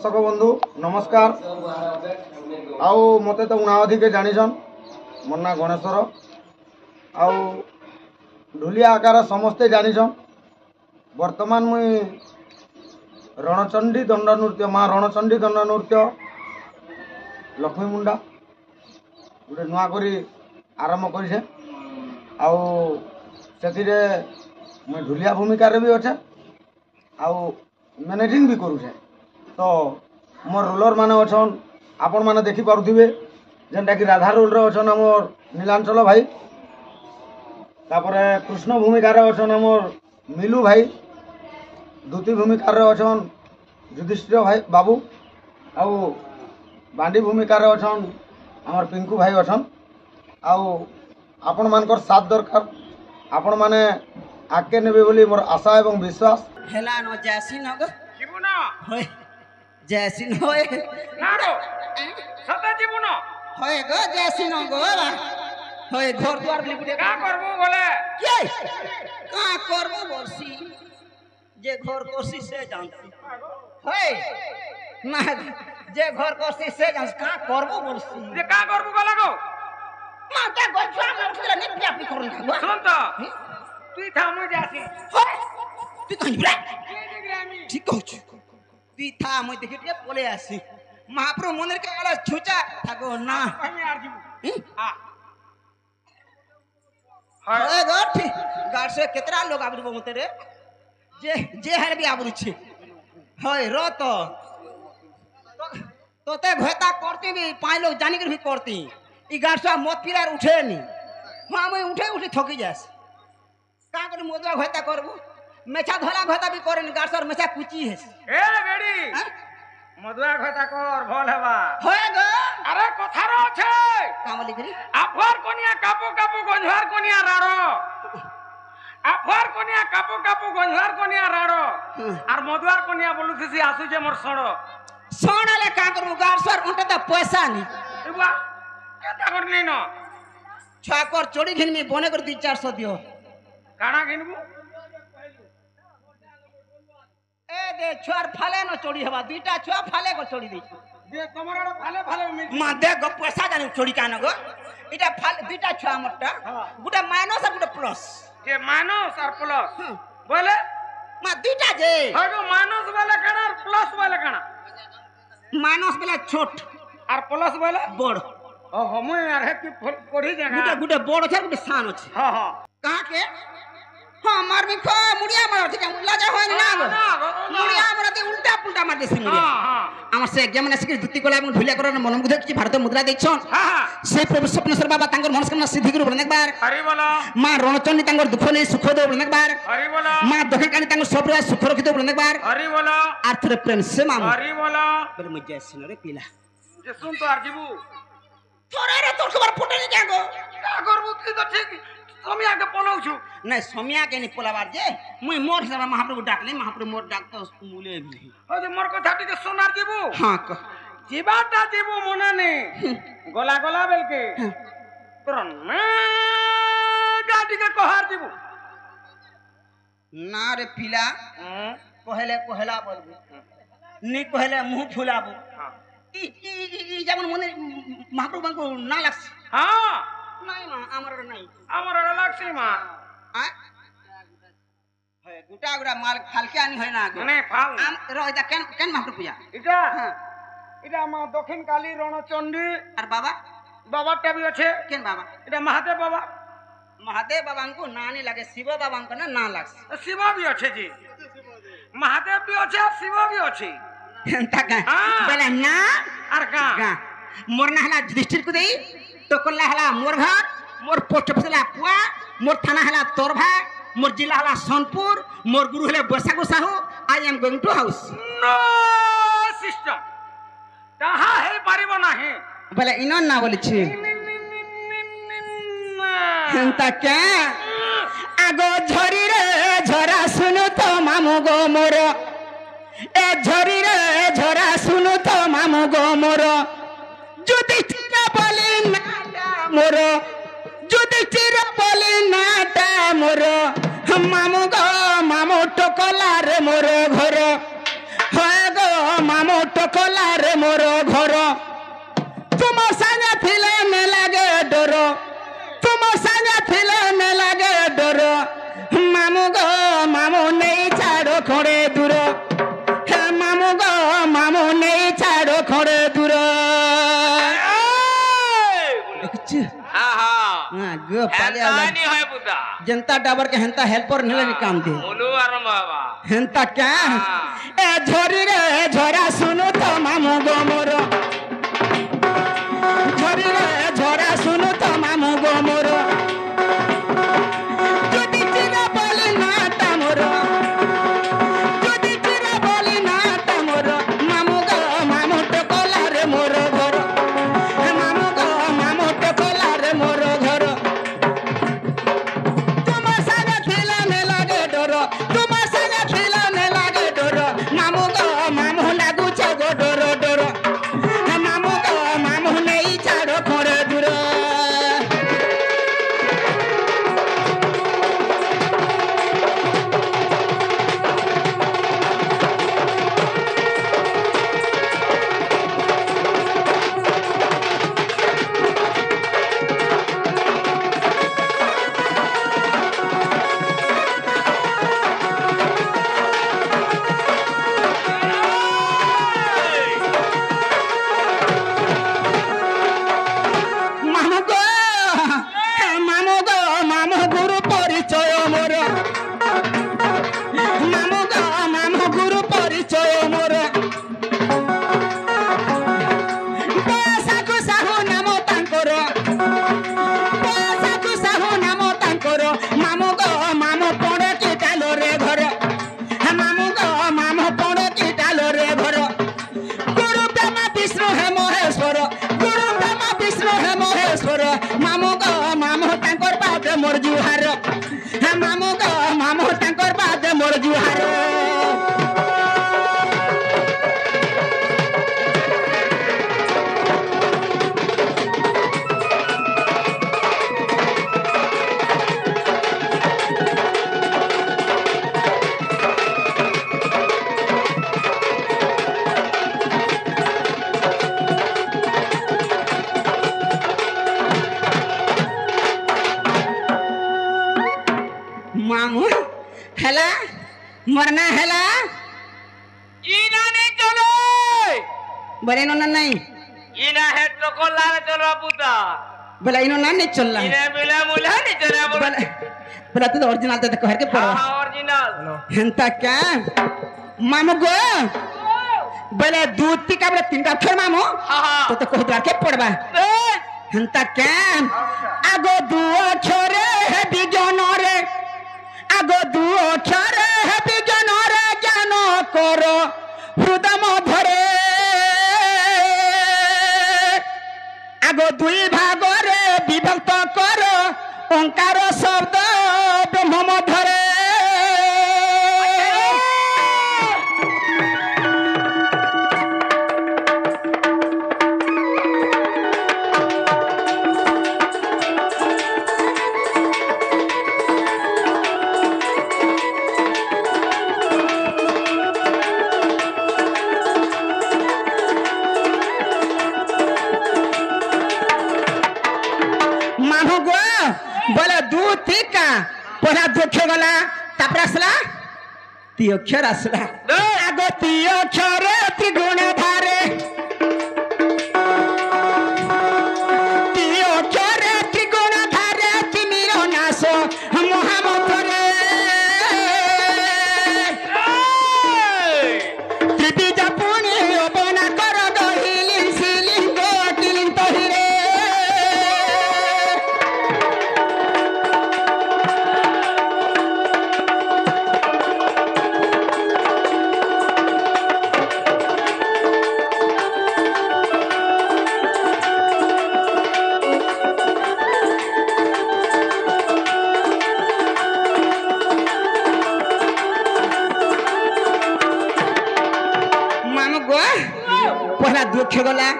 दर्शक बंधु नमस्कार। आउ मते तो उना अधिके जानिछन मोर ना गणेश्वर आउ ढुलिया आकार समस्ते जानिछन। वर्तमान मुई रणचंडी दंड नृत्य माँ रणचंडी दंड नृत्य लक्ष्मी मुंडा गोटे नुआ करी आरंभ करें आउ से मुई ढुलिया भूमिका भी अच्छे आउ मैनेजिंग भी करुचे। तो मोर रोलर माने अच्छन आपण माने देखी पारुथिबे जेनटा कि राधा रोल रे अच्छन हमर नीलांचल भाई, तापरे कृष्ण भूमिका रे अच्छन हमर मिलू भाई, द्वितीय भूमिका रे अच्छन युधिष्ठिर भाई बाबू आउ बांडी भूमिका रे अच्छन हमर पिंकू भाई अच्छन। आउ आपण मानकर साथ दरकार, आपण माने आगे नेबे बोली मोर आशा एवं विश्वास। हेला न जैसिन हो जीवन होय जैसिन होय नारो सदा जीवन होय गो जैसिन गो होय घर द्वार लिबुटे का करबो बोले के का करबो बरसी जे घर कोसी से जानती होय ना जे घर कोसी से जान का करबो बरसी जे का करबो गला गो माता गछा उठले नि प्यापी करन ना सुन तो তুই থামো যাসি তুই কই ব্রা ঠিক কইছ তুই থাম মই দেখি টিকে পলে আসি মহাপ্রভু মন্দির কে আলা ছুচা থাকো না আমি আর দিব हां हाय गठ गाड़ से केतरा लोग आबरबो मते रे जे हर भी आबरुछि होय रो तो तोते घोता करती भी पांच लोग जानी कर भी करती ई गाड़ से मत पिरार उठेनी हां मैं उठे उठे थकी जास का कर मोदवा घोता करबो मेछा धोला घोता भी करेन गासर मेछा कुची है ए बेडी मोदवा घोता कर भल हेबा होय गो अरे कथार আছে कामली करी आफर कोनिया कापो कापो गंझार कोनिया राड़ो आफर कोनिया कापो कापो गंझार कोनिया राड़ो और मोदवार कोनिया बोलुथि आसु जे मोर सणो सणले का करबो गासर उनटे त पैसा नी एबा केता करनी न छाकर चोड़ी घिन में बने कर 2-400 दियो काना घिनबू ए दे छुआर फाले न चोड़ी हवा दुईटा छुआ फाले को चोड़ी दे दे तमरा फाले फाले मिल मा दे गो पैसा जाने चोड़ी काना गो इटा फाले दुईटा छुआ मट्टा गुटा माइनस और गुटा प्लस जे माइनस और प्लस बोले मा दुईटा जे हगो माइनस वाला काना और प्लस वाला काना माइनस वाला छोट और प्लस वाला बड़ ओ हम यार है कि पढ़ी जगह गुटा गुटा बड़ छै गुटा सान छै हां हां कहां के हां मार भी खो मुड़िया मार ठीक लगा होय ना मुड़िया मारते उल्टा पुल्टा मार देसी मुड़िया हां हमर से एग्जाम ने सिक दुत्ती कोला हम ढुलिया करन मन मुग्ध कि भारत मुद्रा देखछन हां से प्रभु स्वप्नेश्वर बाबा तांगर मनस्कामना सिद्धि गुरु बने बार हरि बोला मां रणचंडी तांगर दुख नै सुख दो बने बार हरि बोला मां दखकानी तांगर सब सुख रखि दो बने बार हरि बोला आर्थ प्रेम से मां हरि बोला पर मजे सिनरे पिला जे सुन तो आर जीबू थोड़ा रे तोर खबर फुटनी क्या गो का करबू की तो ठीक समिया के पलाउछु नहीं समिया के नहीं पलाबार जे मुई मोर से महाप्रभु डाकले महाप्रभु मोर डाक तो मुले भी ओ जे मोर कथा टिके सोनार जीबू हां क जीवाटा जीबू मने ने गला गला बेल के तोर में गाडी के कहर जीबू ना रे पिला कहले कहला बोलबू नी कहले मुंह फुलाबू हां ई जेमन मने महाप्रभु को ना लागस हां नहीं मां हमर लागसी मां आ है गुटा गुटा माल फालके आनी है ना नहीं फाल आम रो इदा केन महाप्रभु पूजा इटा हां इटा मां दक्षिण काली रणचंडी और बाबा बाबा टे भी अच्छे केन बाबा इटा महादेव बाबा को ना नहीं लगे शिव बाबा को ना लागस शिव भी अच्छे जी महादेव भी अच्छे शिव भी अच्छे एंता का बोले ना और का मोर ना हला युधिष्ठिर को देई तो कोला हला मोर घर मोर पोस्ट ऑफिस हला पुआ मोर थाना हला तोरभा मोर जिला हला सोनपुर मोर गुरु हले बरसागो Sahu I am going to house no system ताहा हे पारिबो नाही बोले इनो ना बोली छी एंता क्या आगो झरी रे झरा सुनु तो मामू गो मोर ए झरी रे झरा सुनु तो मामू गो मोर युधिष्ठिर बोली नाटा मोर युधिष्ठिर बोली नाटा मोर मामू गो मामू टोकला रे मोर घर হয় গো মামু टोकला रे मोर घर तुम संगे थिले न लागे डर तुम संगे थिले न लागे डर मामू गो मामू नहीं छाड़ो खड़े दूर हे मामू गो मामू नहीं छाड़ो खड़े दूर गो पाले जनता डाबर के हेंता हेल्पर नहीं काम दे हेंता क्या ए झोरी रे झोरा सुनो तो मामू गो मोर झोरी रे झोरा सुनो तो मामू गो मोर যদি চিরা বলি না তামর যদি চিরা বলি না তামর মামু গো মামু টকলা রে মোর ঘর মামু গো মামু টকলা রে মোর ঘর তোমার সাথে খেলা নে লাগে ডর তোমার সাথে খেলা নে লাগে ডর মামু গো মামু লাগুছে গো ডর ডর মামু গো মামু নেই ছাড়ো খড়ে দূর মামু গো মামু গুরু পরিচয় মোর মামু গো মামু গুরু পরিচয় মোর পয়সাকু সাহু নাম তাঙ্কর পয়সাকু সাহু নাম তাঙ্কর মামু গো মামু পড়ে কি ডালো রে ঘর মামু গো মামু পড়ে কি ডালো রে ঘর গুরু ব্রহ্মা বিষ্ণু হে মহেশ্বর গুরু ব্রহ্মা বিষ্ণু হে মহেশ্বর মামু গো মামু তাঙ্কর পাদে মোর জুহার মামু গো মামু তাঙ্কর পাদে মোর জুহার मामू हेला मरना हेला इना ने चलो बोले इनो नहीं इना है तो कोला ने चलो पुता बोला इनो नहीं चल रहा इने बिला मुला ने चला बोला बोला तो ओरिजिनल तो कह के पढ़ो हां ओरिजिनल हेंता क्या मामू गो बोले दूध ती का बोले तीन का फिर मामू हां तो कह द्वार के पढ़वा हेंता क्या आगो दू छोरे है बिजन रे आगो दू छोरे है बिजन रे ज्ञान करो हृदय मधरे आगो दुई भाग रे विभक्त करो ओंकार शब्द ब्रह्म मधरे मामू गो बोले दू टीका पहला दो अक्षर गला तापर आसला ती अक्षर आसला आगो ती अक्षर त्रिगुण धारे ती अक्षर त्रिगुण धारे तिमिर नाश महामंत्रे त्रिबीज पुणी अपना कर दहिली सिलिंग गोटिलिंग तहिरे पहला दू अक्षर गला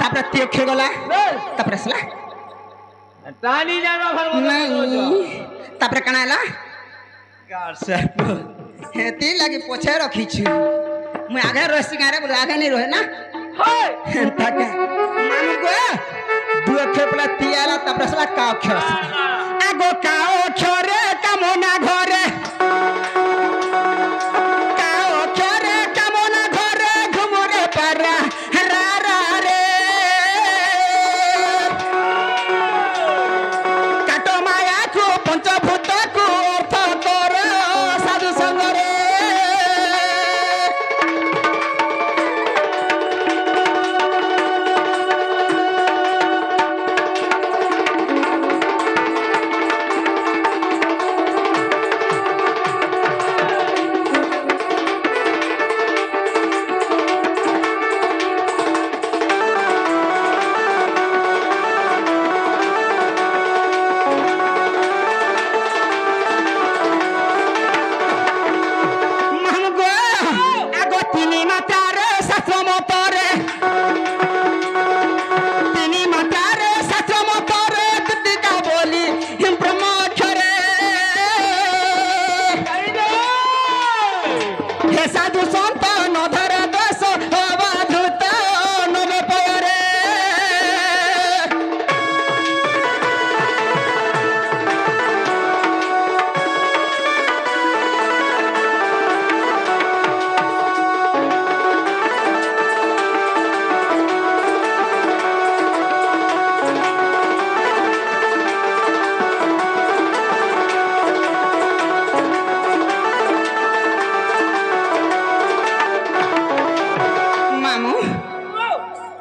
तापर ती अक्षर गला तापर आसला टाणी जानो भर नहीं तापर कना आला गार से हेती लागी पोछे रखी छु मैं आगे रोसी गारे बोले आगे नहीं रोहे ना होय ताके मानु को दु अक्षर पला तियाला तपरसला का अक्षर आगो का अक्षर कामना घरे का अक्षर कामना घरे घुमरे पारा रा रा रे काटो माया को पंचभूत को अर्थ कर साधु संगरे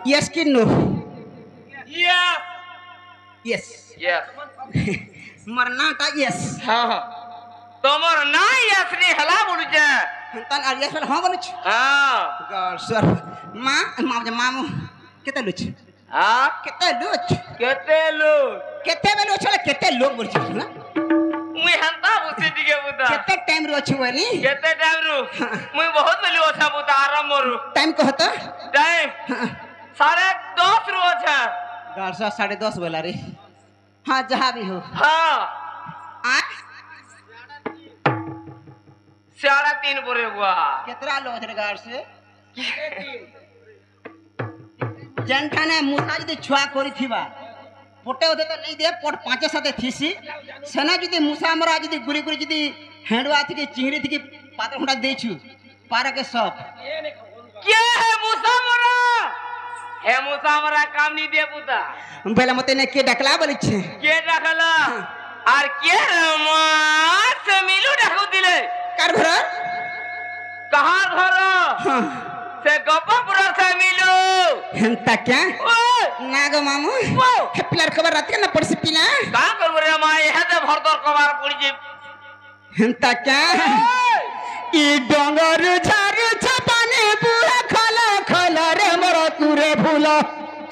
Yes ki no? yes Yes. yes मरना का yes. हां तमर ना yes रे हला बोलु जे तन आ yes वाला हां बोलु छ. हां God sir. मामू केते लुच? हां केते लुच? केते बेलो छले केते लोग बोल छ ना? मुई हंता बुसी दिगे बुता केते टाइम रो छ वनी? केते टाइम रु मुई बहुत बेली ओछा बुता आराम मोरु टाइम कहत? टाइम 10:30 रु ओछा God sir 10:30 बोला रे. हां जहां भी हो. हां आ 3:30 बोरे हुआ केतरा लोग रे गार से? जनठाने मुसा जदी छुआ करी थिबा पोटे होते तो नहीं दे पोट पांचे साथे थीसी सेना जदी मुसा मरा जदी गुरी गुरी जदी हेंडवा थी के चिंगरी थी के पात्र हुंडा देछु पारा के सब के है मुसामरा हे मुसामरा काम नहीं दे पुता पहले मते ने के डकला बोली छे के डकला और के मास मिलू डकू दिले कर घर कहां घर से गप्पपुर से मिलू हंता क्या ओए नागो मामू पिलर खबर रात के ना पड़सी पिला का करबो रे माई हे ते भरदर कबार पड़ी जे हंता क्या ई डोंगर झार छपाने पूरा खला खला रे मोर कुरे फूला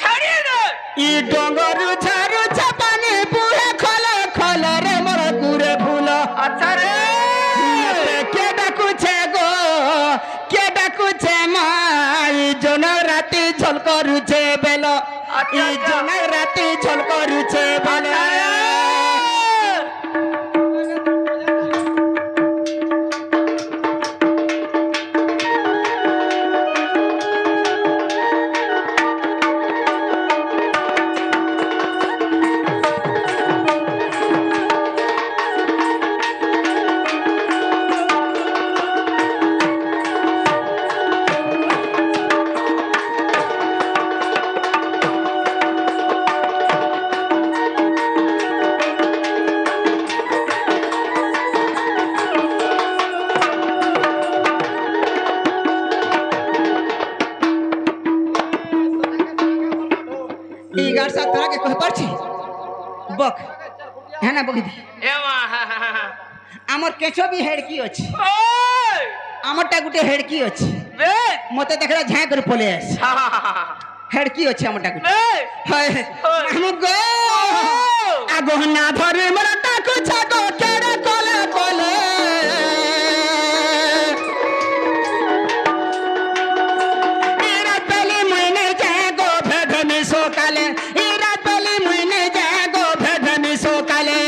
छाड़ी रे ई डोंगर झार छपाने पूरा खला खला रे मोर कुरे फूला अच्छा रे के डाकू छे गो के डाकू छे माई जन राती झल करू छे बेलो ई जन राती झल करू छे बेलो बक है ना बगी एमा आमर केचो भी हेडकी अछि ओए आमरटा गुटे हेडकी अछि बे मते देखरा झाय कर पले आस हेडकी अछि आमरटा गुटे हाय हम गो आगो ना धरे मरता को छागो केड़े कोले कोले मेरा पहले महीने जाए गो भेदनी सो काले मेरा पहले महीने जाए गो भेदनी सो काले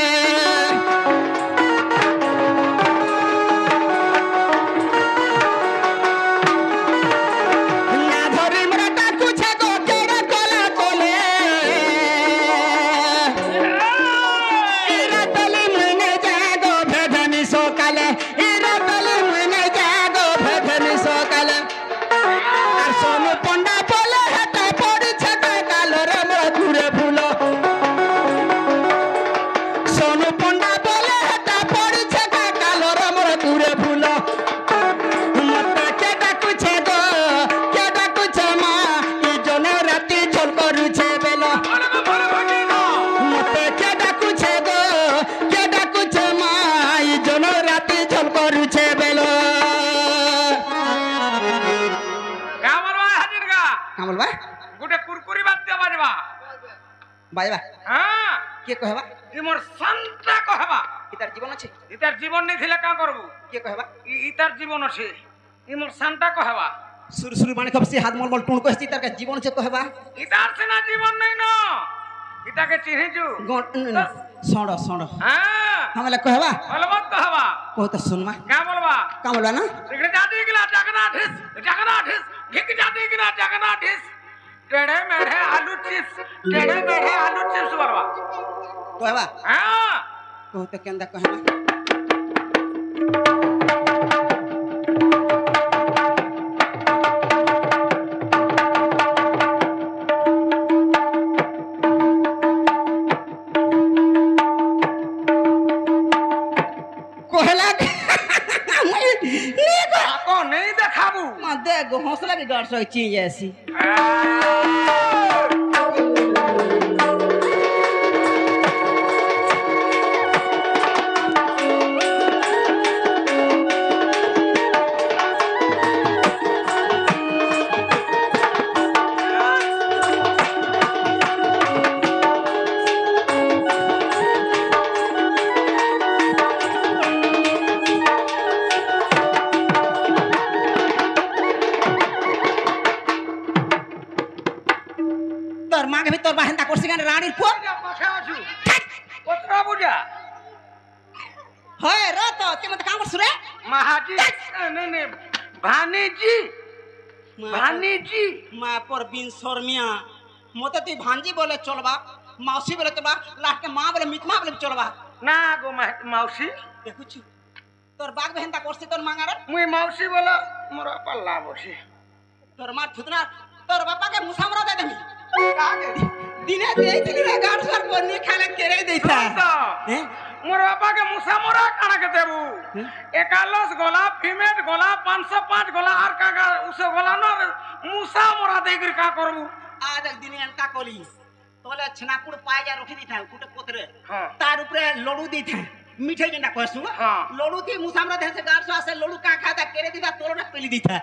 কাম বলবা গোটে কুরকুরি বাদ্য বাজবা বাজবা হ্যাঁ কে কহবা ইমর সান্তা কহবা ইতার জীবন আছে ইতার জীবন নেই থিলে কা করবু কে কহবা ইতার জীবন আছে ইমর সান্তা কহবা শুরু শুরু মানে কবসি হাত মল মল টুন কইছি তার জীবন আছে কহবা ইতার সেনা জীবন নেই না ইতাকে চিনিছু সড় সড় হ্যাঁ হামলা কহবা বলবত কহবা কহতা শুনমা কা বলবা কাম বলবা না সিগরে জাতি গিলা জাগনা ঢিস ঘিক জাতি গিলা জাগনা ঢিস টেড়ে মেড়ে আলু চিপস বলবা কহবা হ্যাঁ কহতা কেন্দা কহবা ako नहीं देखाबू दे गो हौसला भी गाड़ सो चीज ऐसी তোর মাকে ভিতর বাহেন্দা করছি কেন রানীর পুত পাশে আছু কতরা বুঝা হয় র তো তুই মতে কাম করছ রে महाजी नहीं नहीं भानीजी মা পর বিন শর্মিয়া মতে তুই ভাঞ্জি বলে চলবা মাউসি বলে চলবা লাস্ট के মা বলে মিতমা বলে চলবা ना गो मौसी দেখুছি তোর বাগ বেহেন্দা করছি তোর মাঙ্গারে मुई मौसी बोला मोरा पल्ला बसी তোর মা থুতনা তোর বাপাকে মুসামরা দে দেমি দিনে দেই দিনে গাড় সর পনি খালে কেরে দেইতা হ্যাঁ मोर बापा के मुसा मोरा काना के देबू 41 गोला फीमेट गोला 505 गोला आर का उसे गोला न मुसा मोरा देगिर का करबू আজ এক দিনে এন্তা কলি তোলে ছনাপুর পায়জা রখি দিতা কুটে কোতরে হ্যাঁ তার উপরে লড়ু দিতা মিঠাই যেটা কইছু হ্যাঁ। লড়ু কি মুসামরা দেছে গাড় আসে লড়ু কা খাতা কেরে দিতা তোরটা পেলি দিতা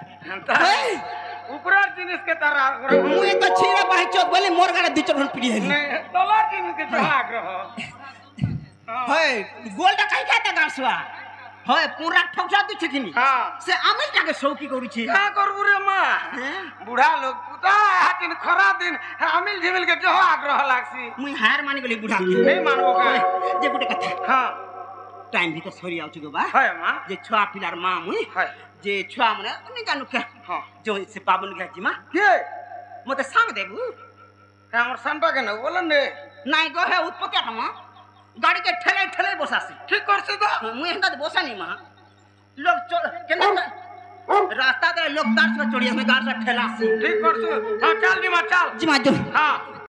ऊपरा जिनिस के तारा মুই তো ছিড়া পাইছত বলে মোর গাড়ে দিচর পিড়ি হেলি नहीं तोला जिनिस के आग्रह হয় গোলটা খাই খাতা গাড়ছুয়া হয় পুরা ঠকছা দিছে কিনি हां সে আমিলটাকে সৌকি করিছি का करबू रे मां बुढ़ा लोग पुता हाथिन खरा दिन अमिल झिमिल के जो आग्रह लागसी মুই হার মানি গলি বুড়া नहीं मानबो का যে গুটে কথা हां টাইম ভিতর সরি আউছি গো বা है मां যে ছোয়া পিলার মা মুই है যে ছোয়া মানে আমি জানু কে हां যে সে বাবুল গাজি মা के মতে সাং দেবু हमर संपा के न बोलन रे নাই গো হে উৎপত্তি আটমা গাড়িকে ঠেলে ঠেলে বসাছি ठीक करছে তো মুই হেন্দা বসানি মা লোক কেন রাস্তা দে লোক তার সে চড়ি আমি গাড়ি ঠেলাছি ठीक करছে हां चल नी मां चल জি মা जो हां